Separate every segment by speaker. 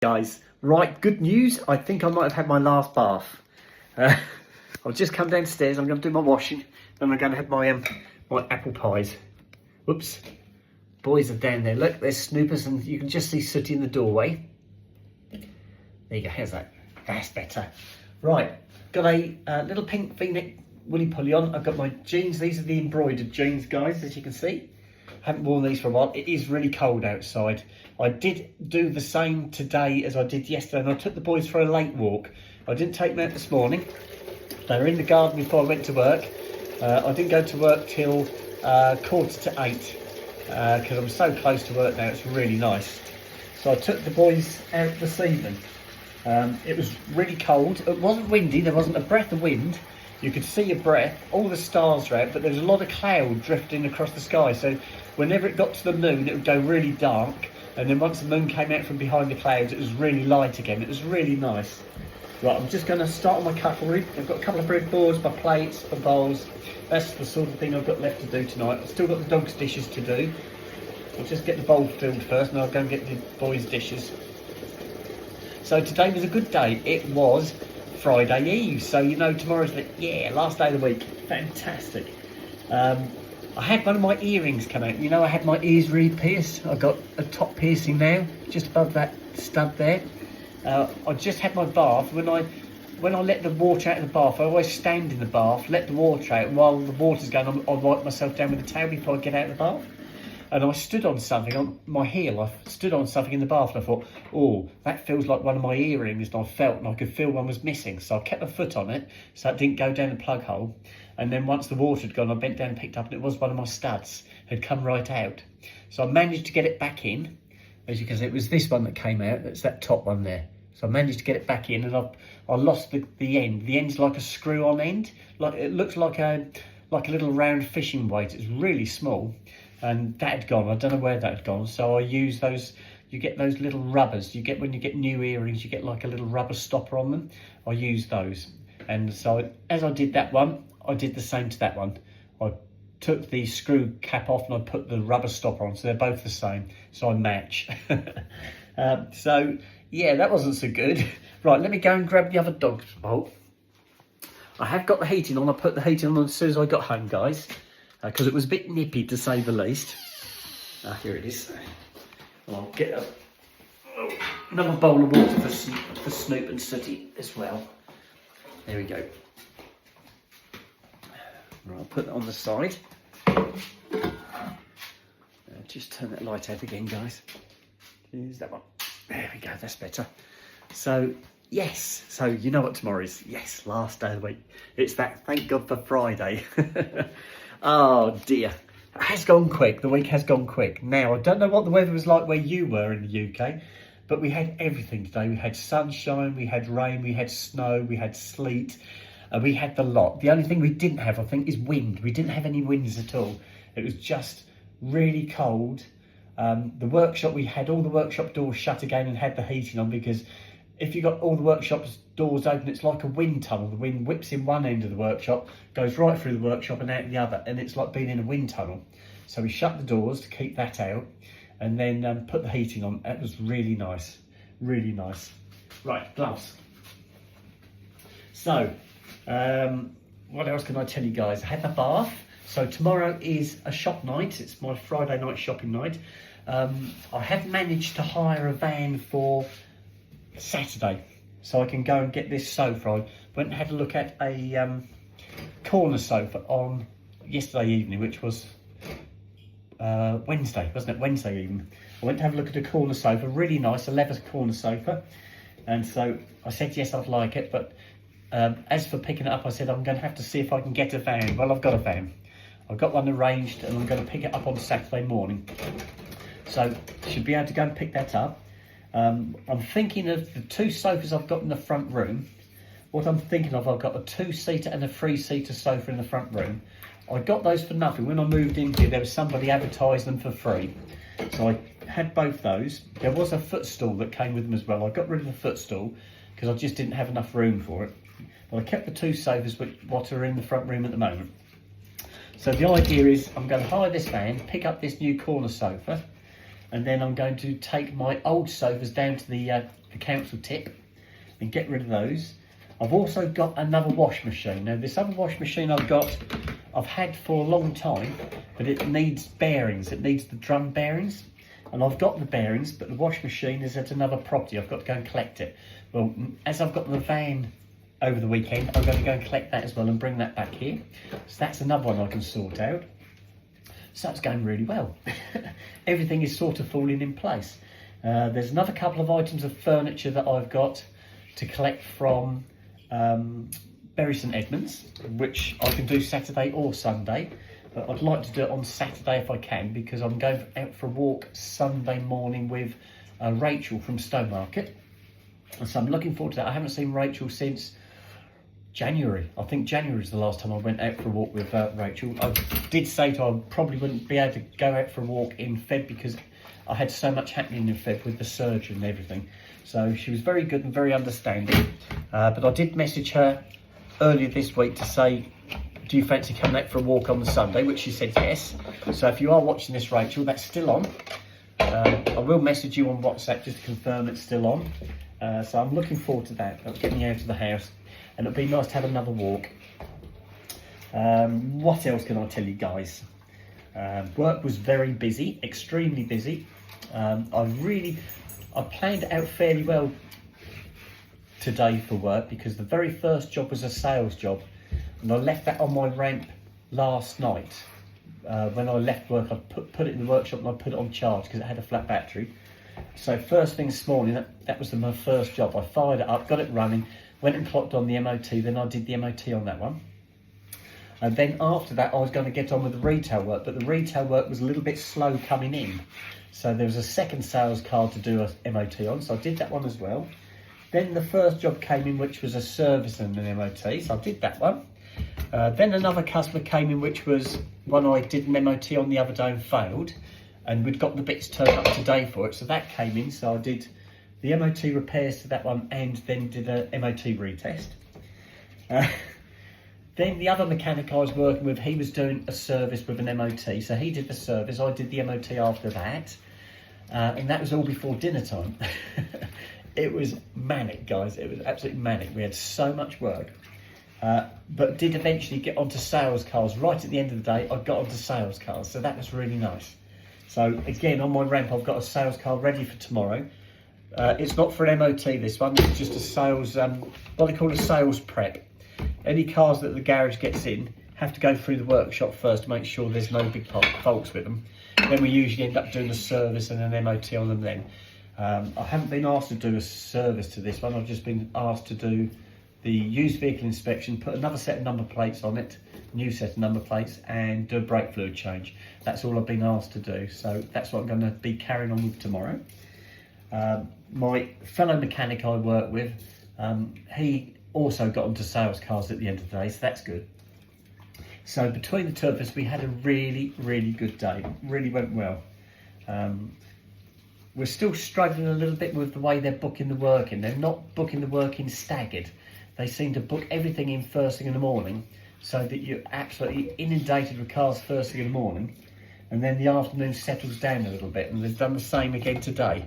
Speaker 1: Guys, right, good news. I think I might have had my last bath. I've just come downstairs. I'm going to do my washing, then I'm going to have my my apple pies. Whoops, boys are down there. Look, there's Snoopers, and you can just see Sooty in the doorway. There you go. How's that? That's better. Right, got a little pink V-neck woolly pulley on. I've got my jeans. These are the embroidered jeans, guys, as you can see. Haven't worn these for a while. It is really cold outside. I did do the same today as I did yesterday, and I took the boys for a late walk. I didn't take them out this morning. They were in the garden before I went to work. I didn't go to work till 7:45 because I'm so close to work now. It's really nice. So I took the boys out this evening. It was really cold. It wasn't windy. There wasn't a breath of wind. You could see a breath. All the stars were out, but there was a lot of cloud drifting across the sky. So whenever it got to the moon, it would go really dark. And then once the moon came out from behind the clouds, it was really light again. It was really nice. Right, I'm just going to start on my cutlery. I've got a couple of bread boards, my plates, my bowls. That's the sort of thing I've got left to do tonight. I've still got the dog's dishes to do. I'll just get the bowl filled first, and I'll go and get the boys' dishes. So today was a good day. It was Friday Eve, so you know tomorrow's the last day of the week. Fantastic. I had one of my earrings come out. You know, I had my ears re-pierced. I got a top piercing now, just above that stud there. I just had my bath. When I let the water out of the bath, I always stand in the bath, let the water out, and while the water's going, I wipe myself down with a towel before I get out of the bath. And I stood on something, on my heel, I stood on something in the bath, and I thought, oh, that feels like one of my earrings, and I felt, and I could feel one was missing. So I kept my foot on it, so it didn't go down the plug hole. And then once the water had gone, I bent down and picked up, and it was one of my studs, had come right out. So I managed to get it back in. As you can see, it was this one that came out, that's that top one there. So I managed to get it back in, and I lost the end. The end's like a screw-on end. Like it looks like a little round fishing weight. It's really small. And that had gone. I don't know where that had gone. So I use those. You get those little rubbers. You get when you get new earrings, you get like a little rubber stopper on them. I use those. And so as I did that one, I did the same to that one. I took the screw cap off and I put the rubber stopper on. So they're both the same. So I match. So yeah, that wasn't so good. Right, let me go and grab the other dog's bowl. I have got the heating on. I put the heating on as soon as I got home, guys. Because it was a bit nippy, to say the least. Here it is. And I'll get another bowl of water for Snoop and Sooty as well. There we go. Right, I'll put that on the side. Just turn that light out again, guys. Here's that one. There we go, that's better. So, yes. So, you know what tomorrow is. Yes, last day of the week. It's that, thank God for Friday. Oh dear, it has gone quick. The week has gone quick. Now, I don't know what the weather was like where you were in the UK, but we had everything today. We had sunshine, we had rain, we had snow, we had sleet, we had the lot. The only thing we didn't have, I think, is wind. We didn't have any winds at all. It was just really cold. The workshop, we had all the workshop doors shut again and had the heating on, because if you got all the workshop's doors open, it's like a wind tunnel. The wind whips in one end of the workshop, goes right through the workshop and out the other, and it's like being in a wind tunnel. So we shut the doors to keep that out, and then put the heating on. That was really nice, really nice. Right, gloves. So, what else can I tell you guys? I had the bath. So tomorrow is a shop night. It's my Friday night shopping night. I have managed to hire a van for Saturday, so I can go and get this sofa. I went and had a look at a corner sofa on yesterday evening, which was Wednesday, wasn't it? Wednesday evening. I went to have a look at a corner sofa, really nice, a leather corner sofa, and so I said yes, I'd like it, but as for picking it up, I said I'm going to have to see if I can get a van. Well, I've got a van. I've got one arranged, and I'm going to pick it up on Saturday morning, so should be able to go and pick that up. I'm thinking of the two sofas I've got in the front room. What I'm thinking of, I've got a 2-seater and a 3-seater sofa in the front room. I got those for nothing. When I moved in here, there was somebody advertising them for free. So I had both those. There was a footstool that came with them as well. I got rid of the footstool because I just didn't have enough room for it. But I kept the two sofas what are in the front room at the moment. So the idea is I'm going to hire this van, pick up this new corner sofa, and then I'm going to take my old sofas down to the the council tip and get rid of those. I've also got another wash machine. Now this other wash machine I've had for a long time, but it needs bearings. It needs the drum bearings, and I've got the bearings, but the wash machine is at another property. I've got to go and collect it. Well, as I've got the van over the weekend, I'm going to go and collect that as well and bring that back here. So that's another one I can sort out. So that's going really well. Everything is sort of falling in place. There's another couple of items of furniture that I've got to collect from Bury St Edmunds, which I can do Saturday or Sunday, but I'd like to do it on Saturday if I can, because I'm going out for a walk Sunday morning with Rachel from Stowmarket, and so I'm looking forward to that. I haven't seen Rachel since January. I think January was the last time I went out for a walk with Rachel. I did say to her I probably wouldn't be able to go out for a walk in Feb because I had so much happening in Feb with the surgery and everything. So she was very good and very understanding. But I did message her earlier this week to say, do you fancy coming out for a walk on the Sunday? Which she said yes. So if you are watching this, Rachel, that's still on. I will message you on WhatsApp just to confirm it's still on. So I'm looking forward to that. That'll get me out of the house, and it'll be nice to have another walk. What else can I tell you guys? Work was very busy, extremely busy. I planned it out fairly well today for work, because the very first job was a sales job, and I left that on my ramp last night. When I left work, I put it in the workshop and I put it on charge because it had a flat battery. So first thing this morning, that was my first job. I fired it up, got it running, went and clocked on the MOT, then I did the MOT on that one. And then after that, I was going to get on with the retail work, but the retail work was a little bit slow coming in. So there was a second sales card to do a MOT on, so I did that one as well. Then the first job came in, which was a service and an MOT, so I did that one. Then another customer came in, which was one I did an MOT on the other day and failed, and we'd got the bits turned up today for it, so that came in, so I did the MOT repairs to that one and then did a MOT retest. Then the other mechanic I was working with, he was doing a service with an MOT, so he did the service, I did the MOT after that, and that was all before dinner time. It was manic, guys, it was absolutely manic. We had so much work, but did eventually get onto sales cars. Right at the end of the day, I got onto sales cars, so that was really nice. So again, on my ramp, I've got a sales car ready for tomorrow. It's not for an MOT, this one, it's just a sales, what they call a sales prep. Any cars that the garage gets in have to go through the workshop first to make sure there's no big faults with them. Then we usually end up doing a service and an MOT on them then. I haven't been asked to do a service to this one, I've just been asked to do the used vehicle inspection, put another set of number plates on it, new set of number plates, and do a brake fluid change. That's all I've been asked to do, so that's what I'm going to be carrying on with tomorrow. My fellow mechanic I work with, he also got onto sales cars at the end of the day, so that's good. So between the two of us, we had a really, really good day. Really went well. We're still struggling a little bit with the way they're booking the work in. They're not booking the work in staggered. They seem to book everything in first thing in the morning, so that you're absolutely inundated with cars first thing in the morning, and then the afternoon settles down a little bit, and they've done the same again today.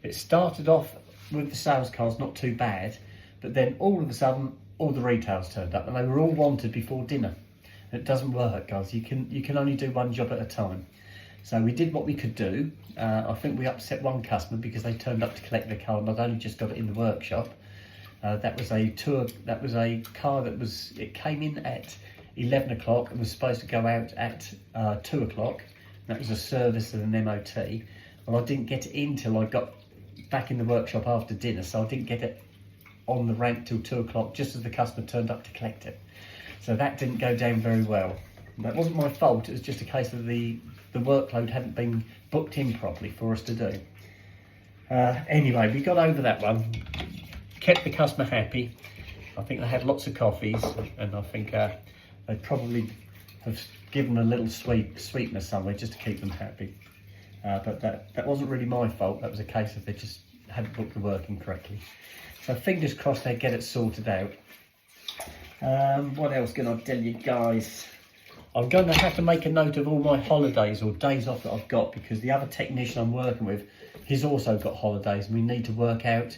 Speaker 1: It started off with the sales cars not too bad, but then all of a sudden all the retails turned up, and they were all wanted before dinner. It doesn't work, guys. You can only do one job at a time. So we did what we could do. I think we upset one customer because they turned up to collect their car and I'd only just got it in the workshop. That was a car that it came in at 11 o'clock and was supposed to go out at 2 o'clock. That was a service and an MOT. Well, I didn't get it in till I got back in the workshop after dinner, so I didn't get it on the ramp till 2 o'clock, just as the customer turned up to collect it. So that didn't go down very well. That wasn't my fault, it was just a case of the workload hadn't been booked in properly for us to do. Anyway, we got over that one, kept the customer happy. I think they had lots of coffees, and I think they probably have given a little sweetness somewhere just to keep them happy. But that wasn't really my fault, that was a case of they just hadn't booked the work in correctly. So fingers crossed they get it sorted out. What else can I tell you guys? I'm going to have to make a note of all my holidays or days off that I've got, because the other technician I'm working with, he's also got holidays, and we need to work out,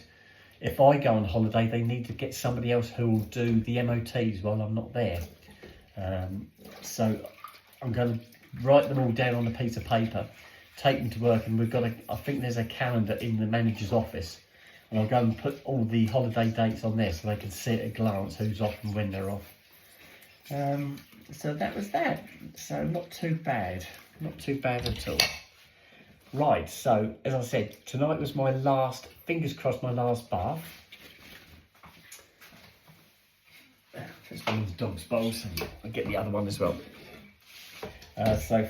Speaker 1: if I go on holiday, they need to get somebody else who will do the MOTs while I'm not there. So I'm going to write them all down on a piece of paper, take them to work, and I think there's a calendar in the manager's office, and I'll go and put all the holiday dates on there so they can see at a glance who's off and when they're off. So that was that. So not too bad at all. Right, so as I said, tonight was my last, fingers crossed, my last bath. Just one of the dog's bowls, and I'll get the other one as well. So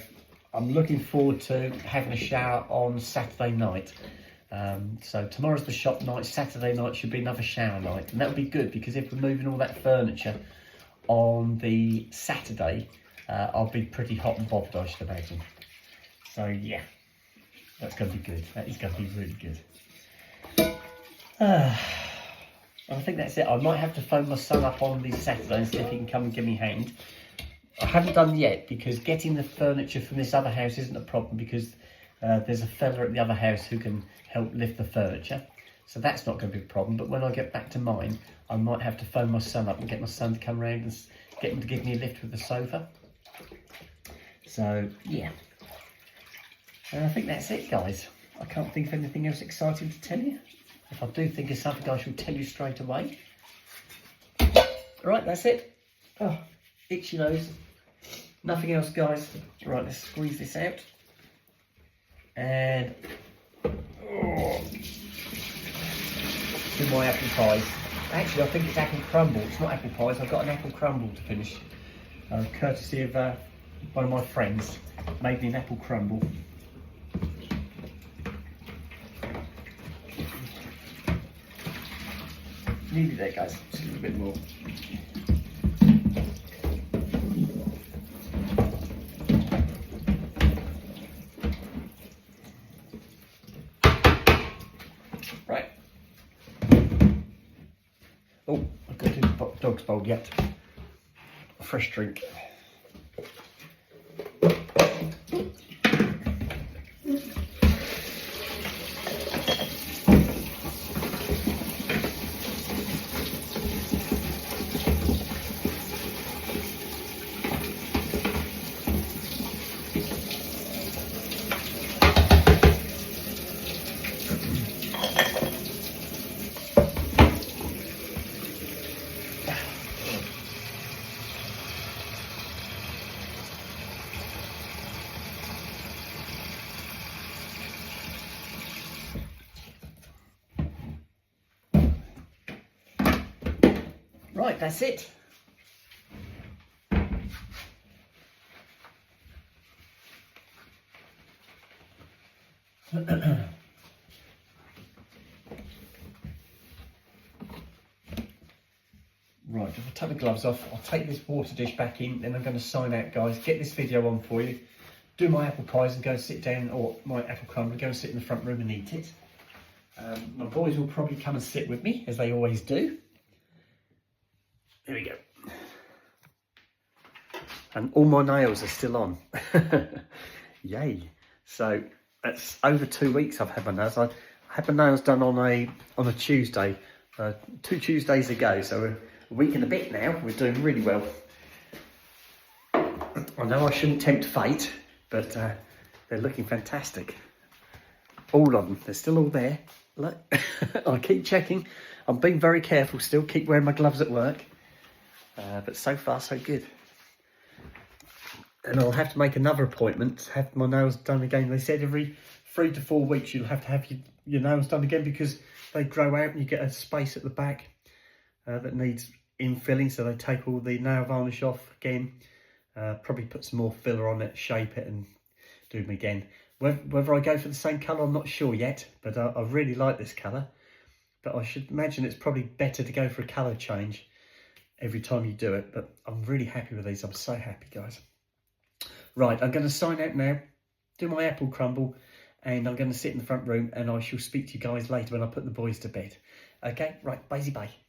Speaker 1: I'm looking forward to having a shower on Saturday night. So tomorrow's the shop night, Saturday night should be another shower night, and that'll be good, because if we're moving all that furniture on the Saturday, I'll be pretty hot and bothered, I should imagine. So yeah. That's going to be good. That is going to be really good. I think that's it. I might have to phone my son up on the Saturday and see if he can come and give me a hand. I haven't done yet, because getting the furniture from this other house isn't a problem, because there's a fella at the other house who can help lift the furniture. So that's not going to be a problem. But when I get back to mine, I might have to phone my son up and get my son to come round and get him to give me a lift with the sofa. So yeah. And I think that's it, guys. I can't think of anything else exciting to tell you. If I do think of something, I shall tell you straight away. Right, that's it. Oh, itchy nose. Nothing else, guys. Right, let's squeeze this out. And do my apple pies. Actually, I think it's apple crumble. It's not apple pies. I've got an apple crumble to finish. Courtesy of one of my friends. Made me an apple crumble. Nearly there, guys. Just a little bit more. Right. Oh, I've got to do the dog's bowl yet. A fresh drink. Right, that's it. Right, if I take the gloves off, I'll take this water dish back in, then I'm going to sign out, guys, get this video on for you, do my apple pies and go sit down, or my apple crumble, go and sit in the front room and eat it. My boys will probably come and sit with me, as they always do. There we go. And all my nails are still on. Yay. So that's over 2 weeks I've had my nails. I had my nails done on a Tuesday, 2 Tuesdays ago. So we're a week and a bit now. We're doing really well. I know I shouldn't tempt fate, but they're looking fantastic. All of them. They're still all there. Look, I keep checking. I'm being very careful still. Keep wearing my gloves at work. But so far, so good. And I'll have to make another appointment to have my nails done again. They said every 3 to 4 weeks you'll have to have your nails done again, because they grow out and you get a space at the back that needs infilling. So they take all the nail varnish off again, probably put some more filler on it, shape it and do them again. Whether I go for the same colour, I'm not sure yet, but I really like this colour. But I should imagine it's probably better to go for a colour change every time you do it. But I'm really happy with these. I'm so happy, guys. Right, I'm going to sign out now, do my apple crumble, and I'm going to sit in the front room, and I shall speak to you guys later when I put the boys to bed. Okay, right, bye-bye.